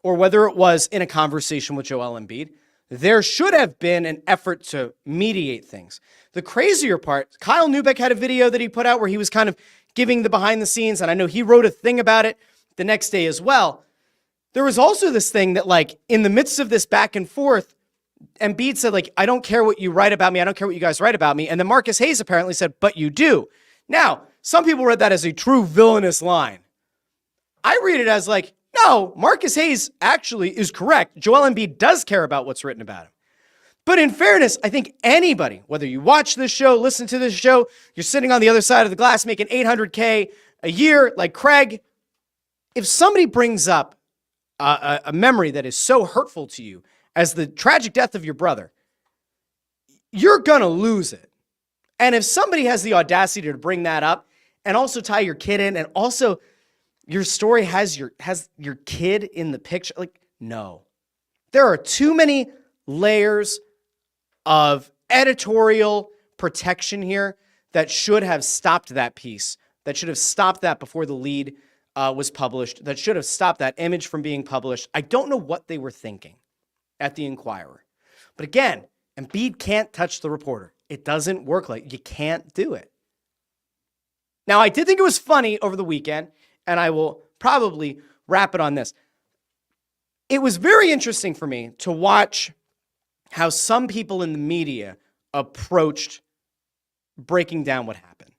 or whether it was in a conversation with Joel Embiid. There should have been an effort to mediate things. The crazier part, Kyle Neubeck had a video that he put out where he was kind of giving the behind the scenes, and I know he wrote a thing about it the next day as well. There was also this thing that, like, in the midst of this back and forth, Embiid said, like, I don't care what you write about me. I don't care what you guys write about me. And then Marcus Hayes apparently said, but you do. Now, some people read that as a true villainous line. I read it as like, no, Marcus Hayes actually is correct. Joel Embiid does care about what's written about him. But in fairness, I think anybody, whether you watch this show, listen to this show, you're sitting on the other side of the glass making $800K a year like Craig, if somebody brings up a memory that is so hurtful to you as the tragic death of your brother, you're going to lose it. And if somebody has the audacity to bring that up and also tie your kid in, and also your story has your kid in the picture, like, no. There are too many layers of editorial protection here that should have stopped that piece, that should have stopped that before the lead was published, that should have stopped that image from being published. I don't know what they were thinking at the Inquirer. But again, Embiid can't touch the reporter. It doesn't work like you can't do it. Now, I did think it was funny over the weekend, and I will probably wrap it on this. It was very interesting for me to watch how some people in the media approached breaking down what happened.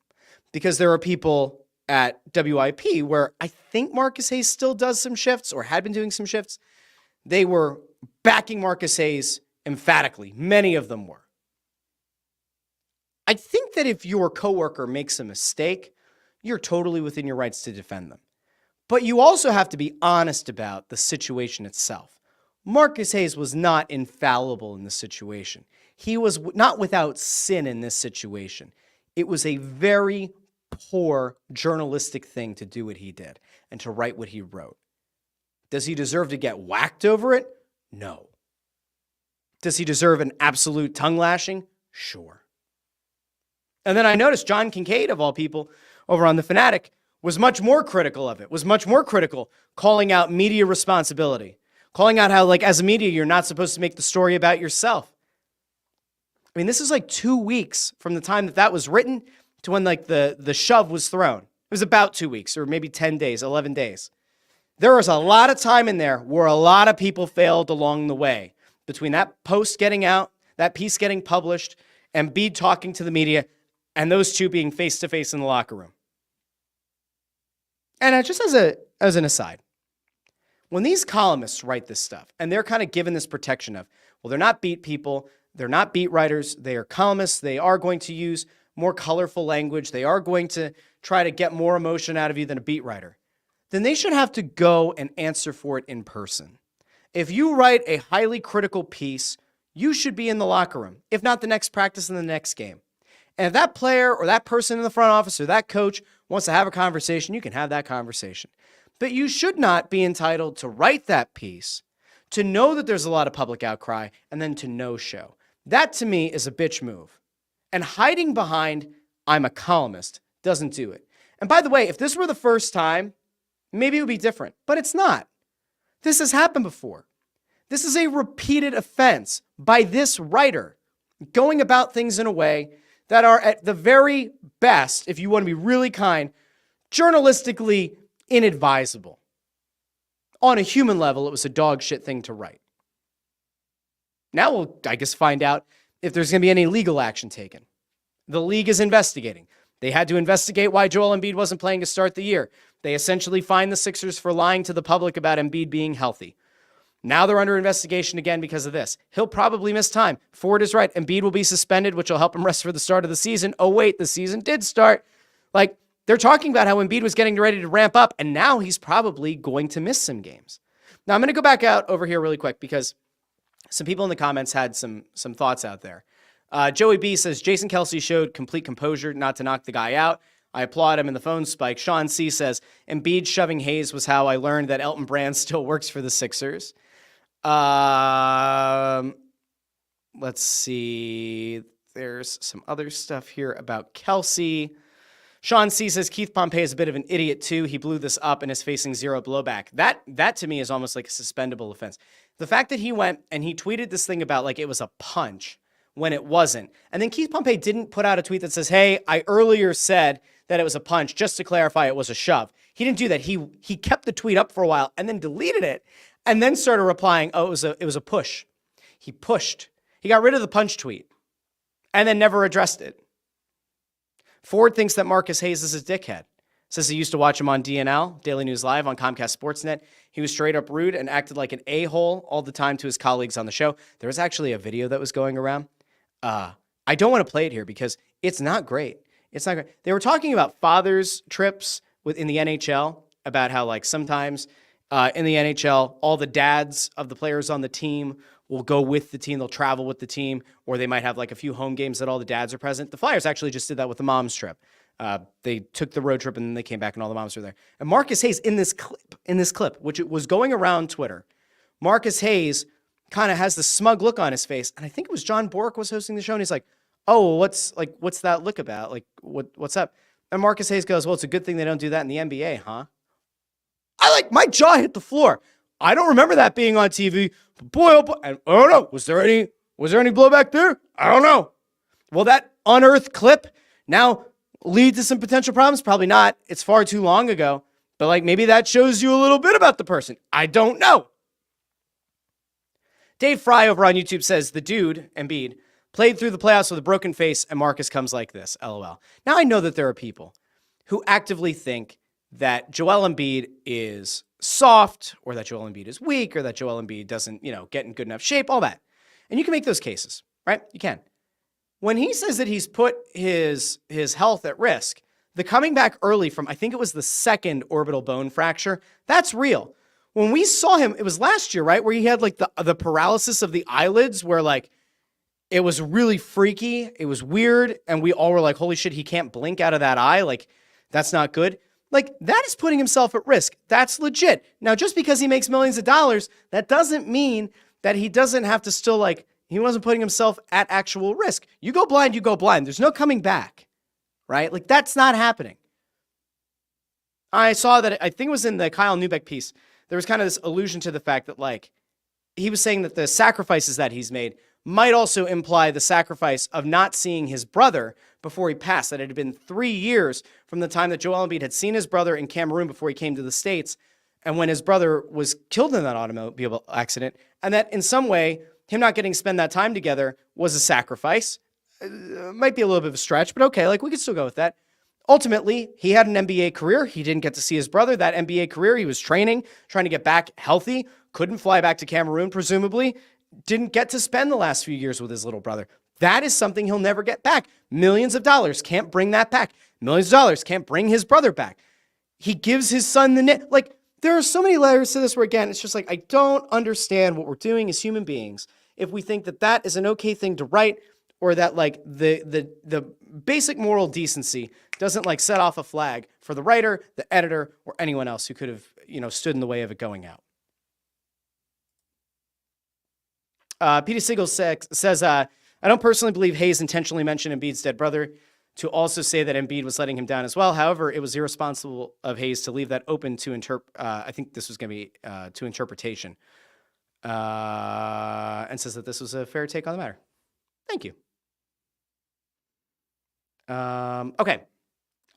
Because there are people at WIP where I think Marcus Hayes still does some shifts or had been doing some shifts. They were backing Marcus Hayes emphatically. Many of them were. I think that if your coworker makes a mistake, you're totally within your rights to defend them. But you also have to be honest about the situation itself. Marcus Hayes was not infallible in this situation. He was not without sin in this situation. It was a very poor journalistic thing to do what he did and to write what he wrote. Does he deserve to get whacked over it? No. Does he deserve an absolute tongue lashing? Sure. And then I noticed John Kincaid, of all people, over on The Fanatic, was much more critical of it, was much more critical, calling out media responsibility, calling out how, like, as a media, you're not supposed to make the story about yourself. I mean, this is like 2 weeks from the time that was written to when, like, the shove was thrown. It was about 2 weeks, or maybe 10 days, 11 days. There was a lot of time in there where a lot of people failed along the way between that post getting out, that piece getting published, and Embiid talking to the media, and those two being face-to-face in the locker room. And just as an aside, when these columnists write this stuff, and they're kind of given this protection of, well, they're not beat people, they're not beat writers, they are columnists, they are going to use more colorful language, they are going to try to get more emotion out of you than a beat writer, then they should have to go and answer for it in person. If you write a highly critical piece, you should be in the locker room, if not the next practice and the next game. And if that player or that person in the front office or that coach wants to have a conversation, you can have that conversation. But you should not be entitled to write that piece, to know that there's a lot of public outcry, and then to no-show. That, to me, is a bitch move. And hiding behind, I'm a columnist, doesn't do it. And by the way, if this were the first time, maybe it would be different. But it's not. This has happened before. This is a repeated offense by this writer, going about things in a way that are at the very best, if you want to be really kind, journalistically inadvisable. On a human level, it was a dog shit thing to write. Now we'll, I guess, find out if there's going to be any legal action taken. The league is investigating. They had to investigate why Joel Embiid wasn't playing to start the year. They essentially fined the Sixers for lying to the public about Embiid being healthy. Now they're under investigation again because of this. He'll probably miss time. Ford is right. Embiid will be suspended, which will help him rest for the start of the season. Oh, wait, the season did start. Like, they're talking about how Embiid was getting ready to ramp up, and now he's probably going to miss some games. Now, I'm going to go back out over here really quick because some people in the comments had some thoughts out there. Joey B says, Jason Kelce showed complete composure not to knock the guy out. I applaud him in the phone spike. Sean C says, Embiid shoving Hayes was how I learned that Elton Brand still works for the Sixers. Let's see. There's some other stuff here about Kelce. Sean C says, Keith Pompey is a bit of an idiot too. He blew this up and is facing zero blowback. That to me is almost like a suspendable offense. The fact that he went and he tweeted this thing about like it was a punch when it wasn't. And then Keith Pompey didn't put out a tweet that says, hey, I earlier said that it was a punch. Just to clarify, it was a shove. He didn't do that. He kept the tweet up for a while and then deleted it and then started replying, oh, it was a push. He pushed. He got rid of the punch tweet and then never addressed it. Ford thinks that Marcus Hayes is a dickhead. Says he used to watch him on DNL, Daily News Live on Comcast Sportsnet. He was straight up rude and acted like an a-hole all the time to his colleagues on the show. There was actually a video that was going around. I don't want to play it here because it's not great. It's not great. They were talking about fathers' trips in the NHL, about how like sometimes in the NHL, all the dads of the players on the team will go with the team. They'll travel with the team, or they might have like a few home games that all the dads are present. The Flyers actually just did that with the mom's trip. They took the road trip and then they came back and all the moms were there. And Marcus Hayes in this clip, which it was going around Twitter, Marcus Hayes kind of has the smug look on his face. And I think it was John Bork was hosting the show. And he's like, oh, what's that look about? Like, what's up? And Marcus Hayes goes, well, it's a good thing they don't do that in the NBA, huh? My jaw hit the floor. I don't remember that being on TV. But boy, oh boy, I don't know. Was there any blowback there? I don't know. Will that unearthed clip now lead to some potential problems? Probably not. It's far too long ago. But like maybe that shows you a little bit about the person. I don't know. Dave Fry over on YouTube says, the dude, Embiid, played through the playoffs with a broken face and Marcus comes like this, LOL. Now I know that there are people who actively think that Joel Embiid is soft or that Joel Embiid is weak or that Joel Embiid doesn't, get in good enough shape, all that. And you can make those cases, right? You can. When he says that he's put his health at risk, the coming back early from, I think it was the second orbital bone fracture, that's real. When we saw him, it was last year, right? Where he had like the paralysis of the eyelids where like it was really freaky. It was weird. And we all were like, holy shit, he can't blink out of that eye. Like that's not good. Like that is putting himself at risk. That's legit. Now, just because he makes millions of dollars, that doesn't mean that he doesn't have to still he wasn't putting himself at actual risk. You go blind, you go blind. There's no coming back, right? Like that's not happening. I saw that, I think it was in the Kyle Neubeck piece, there was kind of this allusion to the fact that he was saying that the sacrifices that he's made might also imply the sacrifice of not seeing his brother before he passed, that it had been 3 years from the time that Joel Embiid had seen his brother in Cameroon before he came to the States, and when his brother was killed in that automobile accident, and that in some way, him not getting to spend that time together was a sacrifice. Might be a little bit of a stretch, but okay, we could still go with that. Ultimately, he had an NBA career. He didn't get to see his brother. That NBA career, he was training, trying to get back healthy, couldn't fly back to Cameroon, presumably, didn't get to spend the last few years with his little brother. That is something he'll never get back. Millions of dollars can't bring that back. Millions of dollars can't bring his brother back. He gives his son the net. There are so many layers to this where, again, it's just I don't understand what we're doing as human beings if we think that that is an okay thing to write or that like the basic moral decency doesn't like set off a flag for the writer, the editor, or anyone else who could have, stood in the way of it going out. Peter Siegel says, I don't personally believe Hayes intentionally mentioned Embiid's dead brother to also say that Embiid was letting him down as well. However, it was irresponsible of Hayes to leave that open to I think this was going to be to interpretation. And says that this was a fair take on the matter. Thank you. Okay.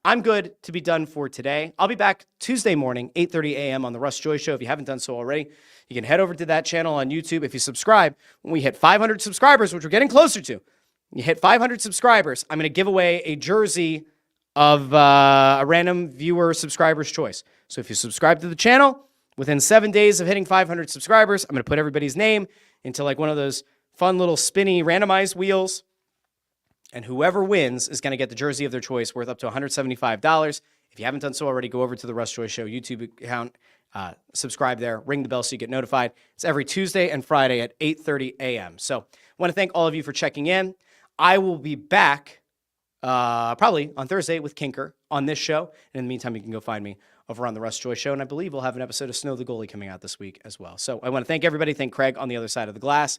I'm good to be done for today. I'll be back Tuesday morning, 8:30 a.m. on the Russ Joy Show. If you haven't done so already, you can head over to that channel on YouTube. If you subscribe, when we hit 500 subscribers, which we're getting closer to, you hit 500 subscribers, I'm going to give away a jersey of a random viewer subscriber's choice. So if you subscribe to the channel, within 7 days of hitting 500 subscribers, I'm going to put everybody's name into like one of those fun little spinny randomized wheels. And whoever wins is going to get the jersey of their choice worth up to $175. If you haven't done so already, go over to the Russ Joy Show YouTube account, subscribe there, ring the bell so you get notified. It's every Tuesday and Friday at 8:30 a.m. So I want to thank all of you for checking in. I will be back probably on Thursday with Kinker on this show. And in the meantime, you can go find me over on the Russ Joy Show. And I believe we'll have an episode of Snow the Goalie coming out this week as well. So I want to thank everybody. Thank Craig on the other side of the glass.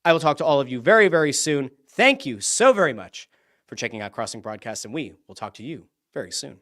I will talk to all of you very, very soon. Thank you so very much for checking out Crossing Broadcast, and we will talk to you very soon.